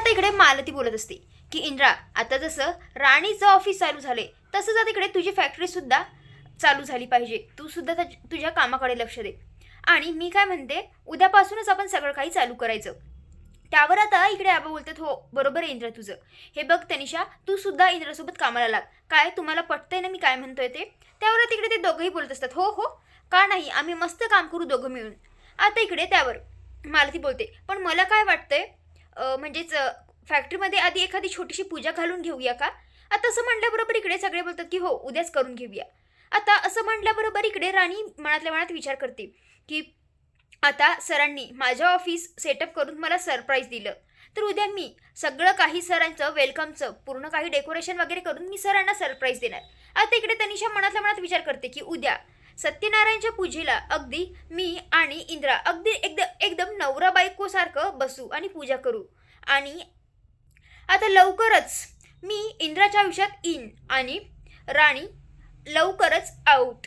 आता इकडे मालती बोलत असते की इंद्रा, आता जसं राणीचं ऑफिस चालू झाले तसंच आता इकडे तुझी फॅक्टरीसुद्धा चालू झाली पाहिजे. तू सुद्धा तुझ्या कामाकडे लक्ष दे. आणि मी काय म्हणते, उद्यापासूनच आपण सगळं काही चालू करायचं. त्यावर आता इकडे आबा बोलतात, हो बरोबर आहे इंद्र तुझं. हे बघ तनिषा, तू सुद्धा इंद्रासोबत कामाला लाग. काय तुम्हाला पटतंय ना मी काय म्हणतोय ते? त्यावर तिकडे ते दोघंही बोलत असतात, हो हो का नाही, आम्ही मस्त काम करू दोघं मिळून. आता इकडे त्यावर मालती बोलते, पण मला काय वाटतंय, म्हणजेच फॅक्टरीमध्ये आधी एखादी छोटीशी पूजा घालून घेऊया का? आता असं म्हटल्याबरोबर इकडे सगळे बोलतात की हो उद्याच करून घेऊया. आता असं म्हटल्याबरोबर इकडे राणी मनातल्या मनात विचार करते की आता सरांनी माझं ऑफिस सेटअप करून मला सरप्राईज दिलं, तर उद्या मी सगळं काही सरांचं वेलकमचं पूर्ण काही डेकोरेशन वगैरे करून मी सरांना सरप्राईज देणार. आता इकडे तनिषा मनातल्या मनात विचार करते की उद्या सत्यनारायणच्या पूजेला अगदी मी आणि इंद्रा अगदी एकदम एकदम नवरा बायकोसारखं बसू आणि पूजा करू. आणि आता लवकरच मी इंद्राच्या आयुष्यात इन आणि राणी लवकरच आऊट.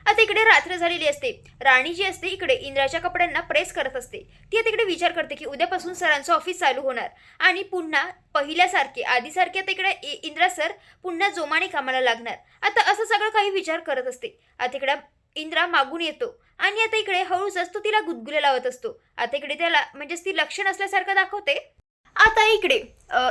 आता इकडे रात्र झालेली असते. राणी जी असते इकडे इंद्राच्या कपड्यांना प्रेस करत असते. ती आता इकडे विचार करते की उद्यापासून सरांचं ऑफिस चालू होणार आणि पुन्हा पहिल्यासारखे आधीसारखे आता इकडे इंद्रा सर पुन्हा जोमाने कामाला लागणार. आता असं सगळं काही विचार करत असते. आता इकडे इंद्रा मागून येतो आणि आता इकडे हळूच असतो तिला गुदगुल्या लावत असतो. आता इकडे त्याला म्हणजेच ती लक्ष नसल्यासारखं दाखवते. आता इकडे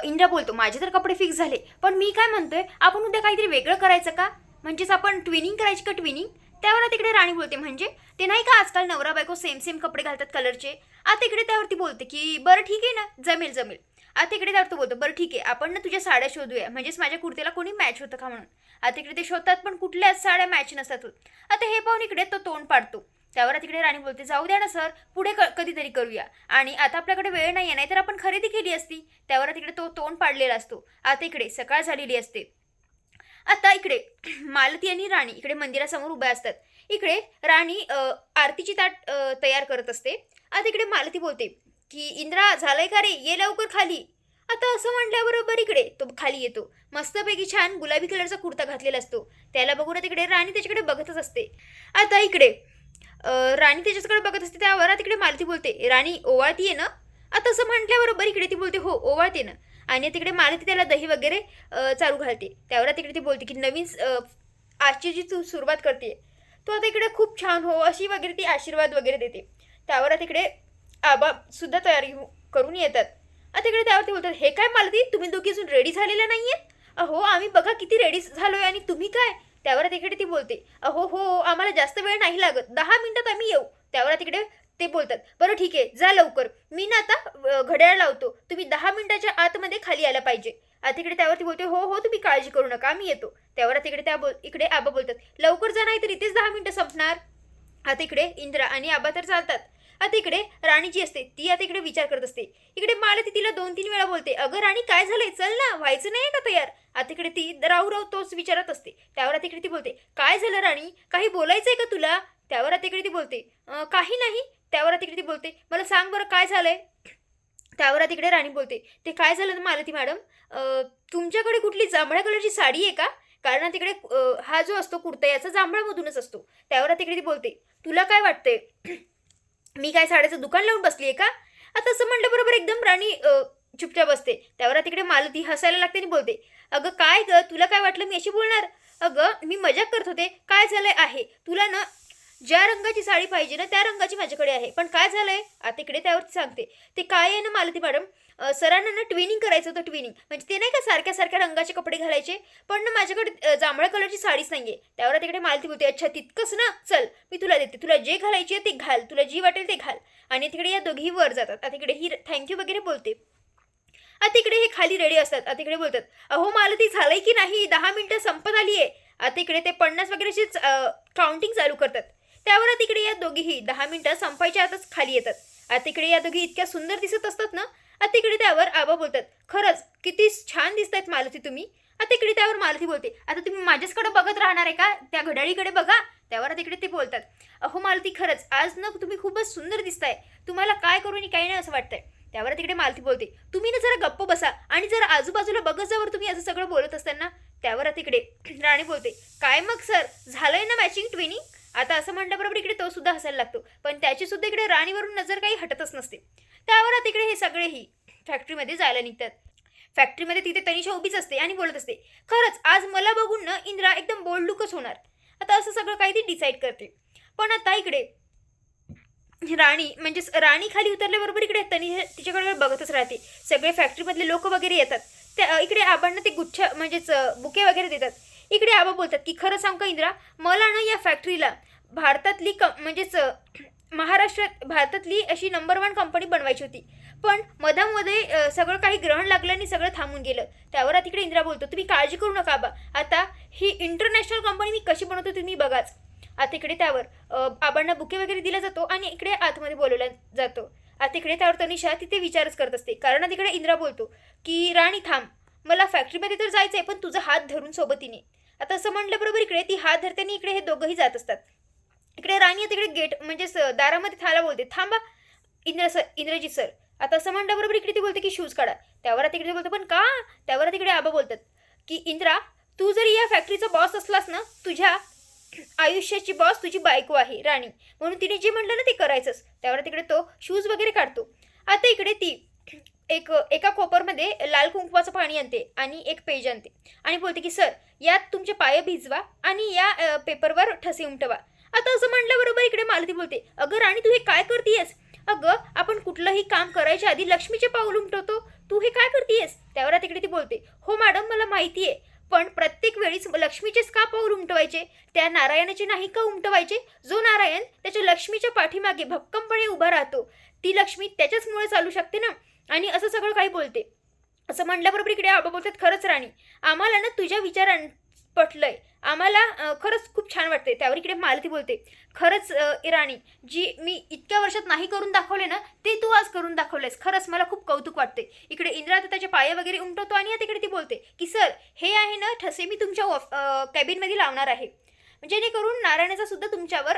इंद्रा बोलतो, माझे तर कपडे फिक्स झाले, पण मी काय म्हणतोय, आपण उद्या काहीतरी वेगळं करायचं का? म्हणजेच आपण ट्विनिंग करायची का? ट्विनिंग. त्यावर तिकडे राणी बोलते, म्हणजे ते नाही का आजकाल नवरा बायको सेम सेम कपडे घालतात कलरचे. आता इकडे त्यावरती बोलते की बरं ठीक आहे ना, जमेल जमेल. आता इकडे त्यावर तो बोलतो, बरं ठीक आहे, आपण ना तुझ्या साड्या शोधूया, म्हणजेच माझ्या कुर्तीला कोणी मॅच होतं का म्हणून. आता इकडे ते शोधतात पण कुठल्याच साड्या मॅच नसतात होत. आता हे पाहून इकडे तो तोंड पाडतो. त्यावर तिकडे राणी बोलते, जाऊ द्या ना सर, पुढे कधीतरी करूया, आणि आता आपल्याकडे वेळ नाही आहे, नाहीतर आपण खरेदी केली असती. त्यावर तिकडे तो तोंड पाडलेला असतो. आता इकडे सकाळ झालेली असते. आता इकडे मालती आणि राणी इकडे मंदिरासमोर उभ्या असतात. इकडे राणी आरतीची ताट तयार करत असते. आता इकडे मालती बोलते की इंद्रा, झालंय का रे, ये लवकर खाली. आता असं म्हटल्याबरोबर इकडे तो खाली येतो. मस्तपैकी छान गुलाबी कलरचा कुर्ता घातलेला असतो. त्याला बघून तिकडे राणी त्याच्याकडे बघतच असते. आता इकडे राणी त्याच्याकडे बघत असते. त्यावर तिकडे मालती बोलते, राणी ओवाळतीये ना? आता असं म्हटल्याबरोबर इकडे ती बोलते, हो ओवाळते ना. आणि तिकडे मालती त्याला दही वगैरे चालू घालते. त्यावर तिकडे ती बोलते की नवीन आजची जी तू सुरुवात करते तो आता इकडे खूप छान हो अशी वगैरे ती आशीर्वाद वगैरे देते. त्यावर तिकडे आबा सुद्धा तयारी करून येतात. आता तिकडे त्यावरती बोलतात, हे काय मालती, तुम्ही दोघी अजून रेडी झालेल्या नाहीयेत? अहो आम्ही बघा किती रेडी झालोय आणि तुम्ही काय? त्यावर तिकडे ती बोलते, अहो हो आम्हाला जास्त वेळ नाही लागत, 10 मिनिटात आम्ही येऊ. त्यावर तिकडे ते बोलतात, बरं ठीक आहे जा लवकर, मी ना आता घड्याळ लावतो, तुम्ही 10 मिनिटाच्या आतमध्ये खाली यायला पाहिजे. आता तिकडे त्यावरती बोलते, हो हो तुम्ही काळजी करू नका, आम्ही येतो. त्यावर तिकडे इकडे आबा बोलतात, लवकर जा नाही तर इथेच 10 मिनिटं संपणार. आता इकडे इंद्रा आणि आबा तर चालतात. आता इकडे राणी जी असते ती आता इकडे विचार करत असते. इकडे मालती तिला 2-3 वेळा बोलते, अगं राणी काय झालंय, चल ना, व्हायचं नाही का तयार? आता इकडे ती राहू तोच विचारत असते. त्यावर तिकडे ती बोलते, काय झालं राणी, काही बोलायचंय का तुला? त्यावर तिकडे ती बोलते, काही नाही. त्यावर तिकडे ती बोलते, मला सांग बरं काय झालंय? त्यावर तिकडे राणी बोलते, ते काय झालं मालती मॅडम, तुमच्याकडे कुठली जांभळ्या कलरची साडी आहे का? कारण तिकडे हा जो असतो कुर्ता याचा जांभळामधूनच असतो. त्यावर तिकडे ती बोलते, तुला काय वाटतंय, मी काय साड्याचं दुकान लावून बसली आहे का? आता असं म्हटल्याबरोबर एकदम राणी चुपचाप बसते. त्यावर तिकडे मालती हसायला लागते आणि बोलते, अगं काय ग, तुला काय वाटलं मी अशी बोलणार? अगं मी मजाक करत होते. काय झालंय आहे, तुला ना ज्या रंगाची साडी पाहिजे ना त्या रंगाची माझ्याकडे आहे, पण काय झालंय? आता इकडे त्यावरती सांगते, ते काय आहे ना मालती मॅडम, सरांना ना ट्विनिंग करायचं होतं. ट्विनिंग म्हणजे ते नाही का सारख्या सारख्या रंगाचे कपडे घालायचे, पण ना माझ्याकडे जांभळ्या कलरची साडीच नाहीये. त्यावर तिकडे मालती बोलते, अच्छा तितकंच ना, चल मी तुला देते, तुला जे घालायचे ते घाल, तुला जी वाटेल ते घाल. आणि तिकडे या दोघी वर जातात. आता तिकडे ही थँक्यू वगैरे बोलते. आता इकडे हे खाली रेडी असतात. आता इकडे बोलतात, अहो मालती झालंय की नाही, 10 मिनिटं संपत आली आहे. आता इकडे ते 50 वगैरेचीच काउंटिंग चालू करतात. त्यावर तिकडे या दोघीही 10 मिनिटं संपायच्या आतच खाली येतात. आता इकडे या दोघी इतक्या सुंदर दिसत असतात ना. आता इकडे त्यावर आबा बोलतात, खरंच किती छान दिसतायत मालती तुम्ही. आता इकडे त्यावर मालती बोलते, आता तुम्ही माझ्याचकडे बघत राहणार आहे का, त्या घड्याळीकडे बघा. त्यावर तिकडे ते बोलतात, अहो मालती खरंच आज ना तुम्ही खूपच सुंदर दिसताय, तुम्हाला काय करू आणि काही नाही असं वाटतंय. त्यावर तिकडे मालती बोलते, तुम्ही ना जरा गप्प बसा आणि जरा आजूबाजूला बघत जावर तुम्ही असं सगळं बोलत असताना. त्यावर तिकडे राणी बोलते, काय मग सर झालंय ना मॅचिंग ट्विनिंग? आता असं म्हटल्याबरोबर इकडे तो सुद्धा हसायला लागतो, पण त्याची सुद्धा इकडे राणीवरून नजर काही हटतच नसते. त्यावर तिकडे हे सगळेही फॅक्टरीमध्ये जायला निघतात. फॅक्टरीमध्ये तिथे तनिषा उभीच असते आणि बोलत असते, खरंच आज मला बघून ना इंद्रा एकदम बोल्ड लुकच होणार. आता असं सगळं काही ती डिसाईड करते. पण आता इकडे राणी म्हणजेच राणी खाली उतरल्याबरोबर इकडे तनिषा तिच्याकडे बघतच राहते. सगळे फॅक्टरीमधले लोक वगैरे येतात. त्या इकडे आबांना ते गुच्छ म्हणजेच बुके वगैरे देतात. इकडे आबा बोलतात की खरं सांग का इंद्रा, मला ना या फॅक्टरीला भारतातली म्हणजेच भारतातली अशी नंबर 1 कंपनी बनवायची होती. पण मधामध्ये सगळं काही ग्रहण लागलं आणि सगळं थांबून गेलं. त्यावर आता इकडे इंद्रा बोलतो, तुम्ही काळजी करू नका आबा, आता ही इंटरनॅशनल कंपनी मी कशी बनवतो तुम्ही बघाच. आता इकडे त्यावर आबांना बुके वगैरे दिला जातो आणि इकडे आतमध्ये बोलवला जातो. आता इकडे त्यावर तनिषा तिथे विचारच करत असते. कारण तिकडे इंद्रा बोलतो की राणी थांब, मला फॅक्टरीमध्ये तर जायचं आहे, पण तुझा हात धरून सोबतीने. आता असं म्हटल्याबरोबर इकडे ती हात धरते आणि इकडे हे दोघंही जात असतात. इकडे राणी तिकडे गेट म्हणजेच दारामध्ये थाला बोलते, थांबा इंद्रजीत सर. आता असं म्हटल्याबरोबर इकडे ती बोलते की शूज काढा. त्यावर तिकडे बोलतो पण का. त्यावर तिकडे आबा बोलतात की इंद्रा, तू जरी या फॅक्टरीचा बॉस असलास ना, तुझ्या आयुष्याची बॉस तुझी बायको आहे राणी, म्हणून तिने जे म्हटलं ना ते करायचंच. त्यावर तिकडे तो शूज वगैरे काढतो. आता इकडे ती एका कोपरमध्ये लाल कुंकवाचं पाणी आणते आणि एक पेज आणते आणि बोलते की सर, यात तुमचे पाय भिजवा आणि या पेपरवर ठसे उमटवा. आता असं म्हटल्याबरोबर इकडे मालती बोलते, अगं राणी तू हे काय करतीयस. अगं आपण कुठलंही काम करायच्या आधी लक्ष्मीचे पाऊल उमटवतो, तू हे काय करतीयस. त्यावर तिकडे ती बोलते, हो मॅडम मला माहिती आहे, पण प्रत्येक वेळीच लक्ष्मीचेच का पाऊल उमटवायचे, त्या नारायणाचे नाही का उमटवायचे. जो नारायण त्याच्या लक्ष्मीच्या पाठीमागे भक्कमपणे उभा राहतो, ती लक्ष्मी त्याच्याचमुळे चालू शकते ना. आणि असं सगळं काही बोलते. असं म्हटल्याबरोबर इकडे आबा बोलतात, खरंच राणी, आम्हाला ना तुझ्या विचारां पटलंय, आम्हाला खरंच खूप छान वाटते. त्यावर इकडे मालती बोलते, खरंच राणी, जी मी इतक्या वर्षात नाही करून दाखवले ना, ते तू आज करून दाखवलेस. खरंच मला खूप कौतुक वाटते. इकडे इंद्रा तर त्याचे पाय वगैरे उमटवतो आणि तिकडे ती बोलते की सर, हे आहे ना ठसे मी तुमच्या कॅबिनमध्ये लावणार आहे, जेणेकरून नारायणाचा सुद्धा तुमच्यावर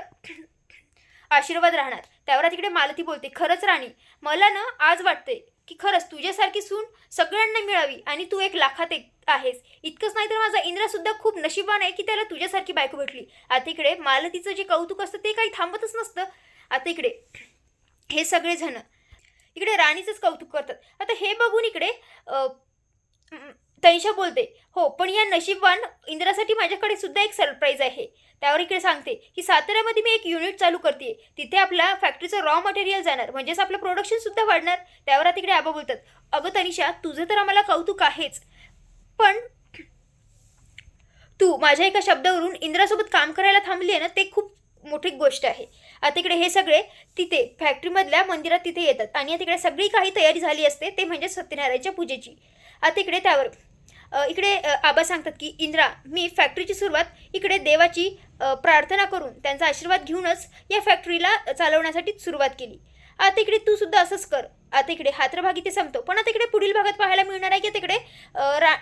आशीर्वाद राहणार. त्यावर तिकडे मालती बोलते, खरंच राणी, मला ना आज वाटते की खरंच तुझ्यासारखी सून सगळ्यांना मिळावी आणि तू 1 लाखात 1 आहेस. इतकंच नाही तर माझा इंद्रा सुद्धा खूप नशिबान आहे की त्याला तुझ्यासारखी बायको भेटली. आता इकडे मालतीचं जे कौतुक असतं ते काही थांबतच नसतं. आता इकडे हे सगळेजण इकडे राणीचंच कौतुक करतात. आता हे बघून इकडे तनिषा बोलते, हो पण या नशीबवान इंद्रासाठी माझ्याकडे सुद्धा एक सरप्राईज आहे. त्यावर इकडे सांगते की साताऱ्यामध्ये मी एक युनिट चालू करते, तिथे आपल्या फॅक्टरीचं रॉ मटेरियल जाणार, म्हणजेच आपलं प्रोडक्शन सुद्धा वाढणार. त्यावर तिकडे आबा बोलतात, अगं तनिषा, तुझं तर आम्हाला कौतुक आहेच, पण तू माझ्या एका शब्दावरून इंद्रासोबत काम करायला थांबली आहे ना, ते खूप मोठी गोष्ट आहे. आता इकडे हे सगळे तिथे फॅक्टरीमधल्या मंदिरात तिथे येतात आणि तिकडे सगळी काही तयारी झाली असते, ते म्हणजे सत्यनारायणच्या पूजेची. आता इकडे त्यावर इकडे आबा सांगतात की इंद्रा, मी फॅक्टरीची सुरुवात इकडे देवाची प्रार्थना करून त्यांचा आशीर्वाद घेऊनच या फॅक्टरीला चालवण्यासाठी सुरुवात केली. आता इकडे तू सुद्धा असंच कर. आता इकडे हात्रभाग इथे संपतो, पण आता इकडे पुढील भागात पाहायला मिळणार आहे की तिकडे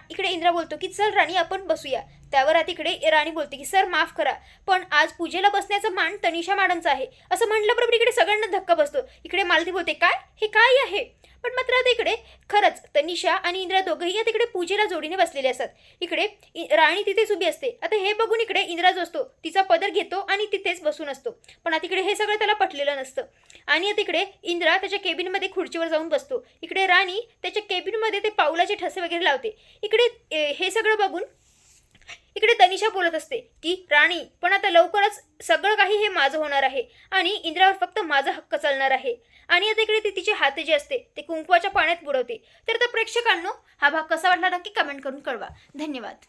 इकडे इंद्रा बोलतो की चल राणी आपण बसूया. त्यावर आता इकडे राणी बोलते की सर माफ करा, पण आज पूजेला बसण्याचा मान तनिषा मॅडमचा आहे. असं म्हटल्याबरोबर इकडे सगळ्यांना धक्का बसतो. इकडे मालती बोलते, काय हे काय आहे. पण मात्र आता इकडे खरंच तनिषा आणि इंद्रा दोघंही या तिकडे पूजेला जोडीने बसलेले असतात. इकडे राणी तिथेच उभी असते. आता हे बघून इकडे इंद्रा जो असतो तिचा पदर घेतो आणि तिथेच बसून असतो. पण आता इकडे हे सगळं त्याला पटलेलं नसतं आणि आता इकडे इंद्रा त्याच्या केबिनमध्ये खुर्चीवर जाऊन बसतो. इकडे राणी त्याच्या केबिनमध्ये ते पाऊलाचे ठसे वगैरे लावते. इकडे हे सगळं बघून इकडे तनिषा बोलत असते की राणी, पण आता लवकरच सगळं काही हे माझं होणार आहे आणि इंद्रावर फक्त माझा हक्क चालणार आहे. आणि आता इकडे ती तिचे हात जे असते ते कुंकवाच्या पाण्यात बुडवते. तर प्रेक्षकांनो, हा भाग कसा वाटला नक्की कमेंट करून कळवा. धन्यवाद.